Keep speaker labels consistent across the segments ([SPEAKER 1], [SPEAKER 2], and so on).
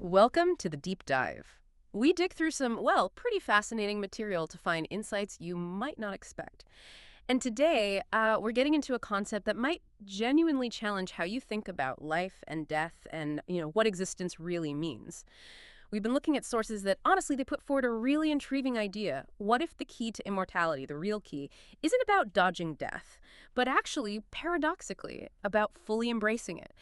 [SPEAKER 1] Welcome to the Deep Dive. We dig through some, well, pretty fascinating material to find insights you might not expect. And today, we're getting into a concept that might genuinely challenge how you think about life and death and, what existence really means. We've been looking at sources that, honestly, they put forward a really intriguing idea. What if the key to immortality, the real key, isn't about dodging death, but actually, paradoxically, about fully embracing it?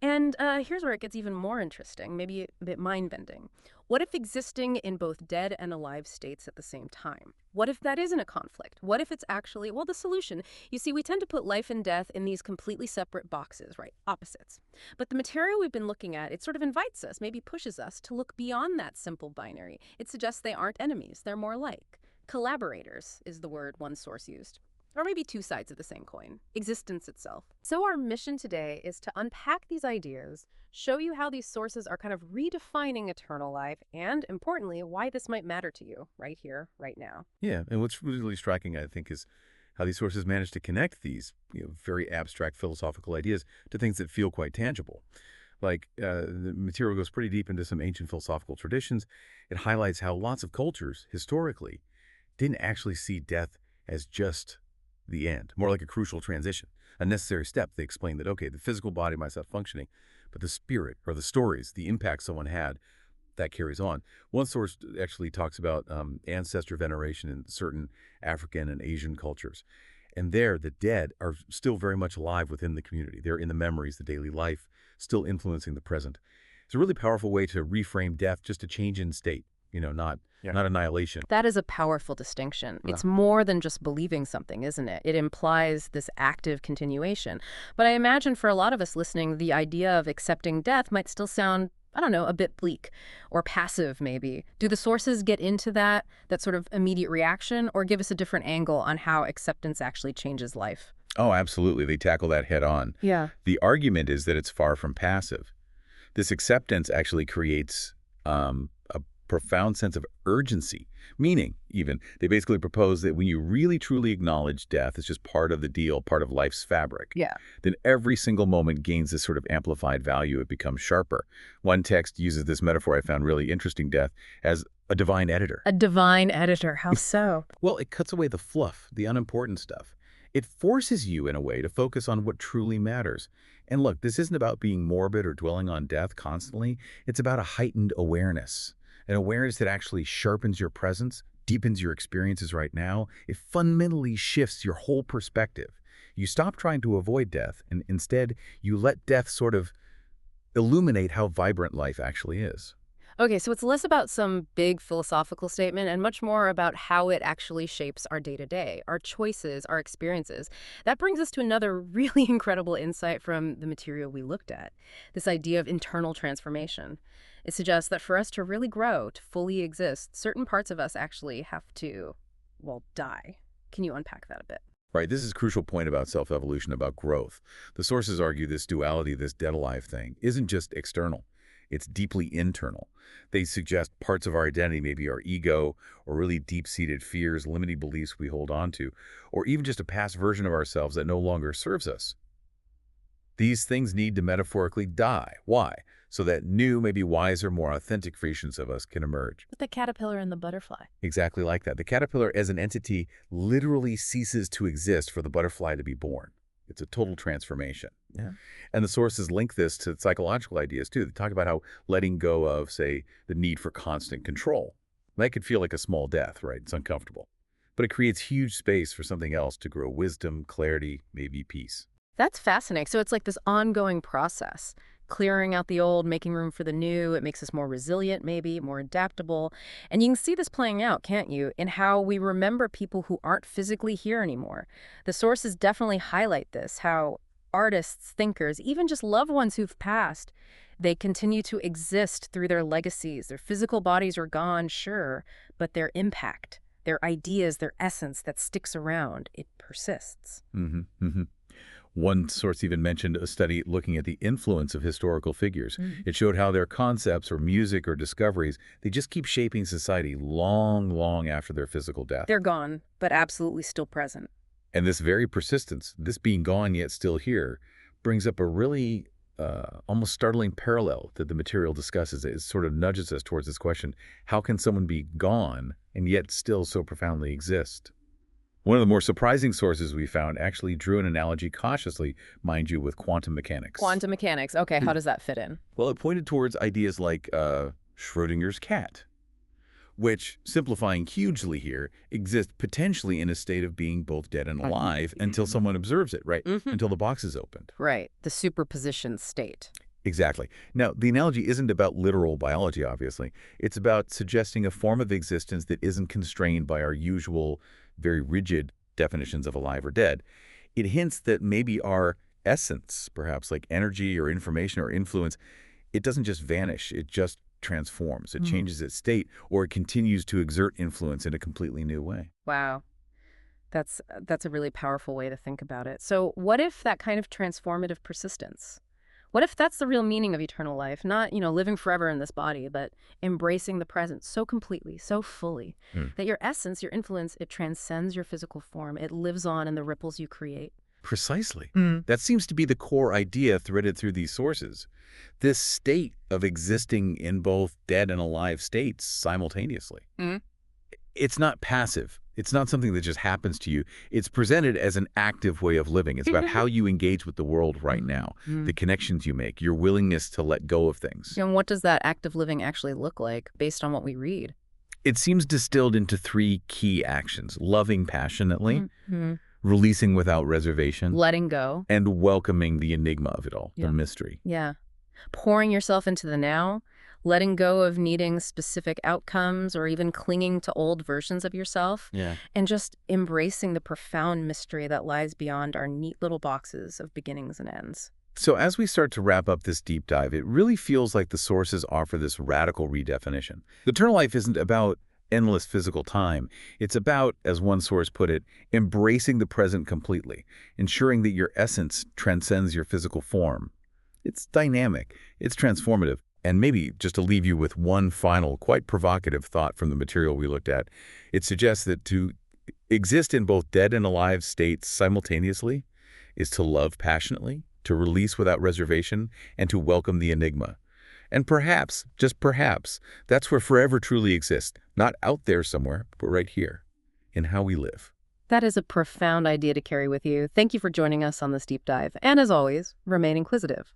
[SPEAKER 1] And here's where it gets even more interesting, maybe a bit mind-bending. What if existing in both dead and alive states at the same time? What if that isn't a conflict? What if it's actually, well, the solution? You see, we tend to put life and death in these completely separate boxes, right? Opposites. But the material we've been looking at, it sort of invites us, maybe pushes us to look beyond that simple binary. It suggests they aren't enemies, they're more like collaborators, is the word one source used. Or maybe two sides of the same coin, existence itself. So our mission today is to unpack these ideas, show you how these sources are kind of redefining eternal life, and importantly, why this might matter to you right here, right now.
[SPEAKER 2] Yeah, and what's really striking, I think, is how these sources manage to connect these very abstract philosophical ideas to things that feel quite tangible. Like the material goes pretty deep into some ancient philosophical traditions. It highlights how lots of cultures, historically, didn't actually see death as just the end, more like a crucial transition, a necessary step. They explain that, okay, the physical body might stop functioning, but the spirit or the stories, the impact someone had, that carries on. One source actually talks about ancestor veneration in certain African and Asian cultures. And there, the dead are still very much alive within the community. They're in the memories, the daily life, still influencing the present. It's a really powerful way to reframe death, just a change in state, not annihilation.
[SPEAKER 1] That is a powerful distinction.
[SPEAKER 2] Yeah.
[SPEAKER 1] It's more than just believing something, isn't it? It implies this active continuation. But I imagine for a lot of us listening, the idea of accepting death might still sound, I don't know, a bit bleak or passive maybe. Do the sources get into that sort of immediate reaction, or give us a different angle on how acceptance actually changes life?
[SPEAKER 2] Oh, absolutely. They tackle that head on.
[SPEAKER 1] Yeah.
[SPEAKER 2] The argument is that it's far from passive. This acceptance actually creates a profound sense of urgency, meaning even they basically propose that when you really truly acknowledge death as just part of the deal, part of life's fabric,
[SPEAKER 1] Yeah.
[SPEAKER 2] then every single moment gains this sort of amplified value. It becomes sharper. One text uses this metaphor I found really interesting, death, as a divine editor.
[SPEAKER 1] A divine editor. How so?
[SPEAKER 2] Well, it cuts away the fluff, the unimportant stuff. It forces you, in a way, to focus on what truly matters. And look, this isn't about being morbid or dwelling on death constantly. It's about a heightened awareness, an awareness that actually sharpens your presence, deepens your experiences right now. It fundamentally shifts your whole perspective. You stop trying to avoid death, and instead, you let death sort of illuminate how vibrant life actually is.
[SPEAKER 1] Okay, so it's less about some big philosophical statement and much more about how it actually shapes our day-to-day, our choices, our experiences. That brings us to another really incredible insight from the material we looked at, this idea of internal transformation. It suggests that for us to really grow, to fully exist, certain parts of us actually have to, well, die. Can you unpack that a bit?
[SPEAKER 2] Right, this is a crucial point about self-evolution, about growth. The sources argue this duality, this dead-alive thing, isn't just external. It's deeply internal. They suggest parts of our identity, maybe our ego, or really deep-seated fears, limiting beliefs we hold on to, or even just a past version of ourselves that no longer serves us. These things need to metaphorically die. Why? So that new, maybe wiser, more authentic versions of us can emerge.
[SPEAKER 1] With the caterpillar and the butterfly.
[SPEAKER 2] Exactly like that. The caterpillar as an entity literally ceases to exist for the butterfly to be born. It's a total transformation. Yeah. And the sources link this to psychological ideas, too. They talk about how letting go of, say, the need for constant control. That could feel like a small death, right? It's uncomfortable. But it creates huge space for something else to grow: wisdom, clarity, maybe peace.
[SPEAKER 1] That's fascinating. So it's like this ongoing process, clearing out the old, making room for the new. It makes us more resilient, maybe, more adaptable. And you can see this playing out, can't you, in how we remember people who aren't physically here anymore. The sources definitely highlight this, how artists, thinkers, even just loved ones who've passed, they continue to exist through their legacies. Their physical bodies are gone, sure, but their impact, their ideas, their essence that sticks around, it persists.
[SPEAKER 2] One source even mentioned a study looking at the influence of historical figures. It showed how their concepts or music or discoveries, they just keep shaping society long, long after their physical death.
[SPEAKER 1] They're gone, but absolutely still present.
[SPEAKER 2] And this very persistence, this being gone yet still here, brings up a really almost startling parallel that the material discusses. It sort of nudges us towards this question: how can someone be gone and yet still so profoundly exist? One of the more surprising sources we found actually drew an analogy cautiously, mind you, with quantum mechanics.
[SPEAKER 1] Quantum mechanics. Okay, how does that fit in?
[SPEAKER 2] Well, it pointed towards ideas like Schrödinger's cat, which, simplifying hugely here, exist potentially in a state of being both dead and alive until someone observes it, right? Until the box is opened.
[SPEAKER 1] Right, the superposition state.
[SPEAKER 2] Exactly. Now, the analogy isn't about literal biology, obviously. It's about suggesting a form of existence that isn't constrained by our usual, very rigid definitions of alive or dead. It hints that maybe our essence, perhaps like energy or information or influence, it doesn't just vanish, it just transforms. It changes its state, or it continues to exert influence in a completely new way.
[SPEAKER 1] Wow. That's a really powerful way to think about it. So what if that kind of transformative persistence? What if that's the real meaning of eternal life? Not, living forever in this body, but embracing the present so completely, so fully, that your essence, your influence, it transcends your physical form. It lives on in the ripples you create.
[SPEAKER 2] Precisely. That seems to be the core idea threaded through these sources. This state of existing in both dead and alive states simultaneously. It's not passive. It's not something that just happens to you. It's presented as an active way of living. It's about how you engage with the world right now, the connections you make, your willingness to let go of things.
[SPEAKER 1] And what does that active living actually look like based on what we read?
[SPEAKER 2] It seems distilled into 3 key actions: loving passionately, releasing without reservation,
[SPEAKER 1] Letting go.
[SPEAKER 2] and welcoming the enigma of it all, the mystery.
[SPEAKER 1] Yeah. Pouring yourself into the now, letting go of needing specific outcomes or even clinging to old versions of yourself, and just embracing the profound mystery that lies beyond our neat little boxes of beginnings and ends.
[SPEAKER 2] So as we start to wrap up this deep dive, it really feels like the sources offer this radical redefinition. The eternal life isn't about endless physical time. It's about, as one source put it, embracing the present completely, ensuring that your essence transcends your physical form. It's dynamic, it's transformative, and maybe just to leave you with one final, quite provocative thought from the material we looked at, it suggests that to exist in both dead and alive states simultaneously is to love passionately, to release without reservation, and to welcome the enigma. And perhaps, just perhaps, that's where forever truly exists, not out there somewhere, but right here, in how we live.
[SPEAKER 1] That is a profound idea to carry with you. Thank you for joining us on this deep dive. And as always, remain inquisitive.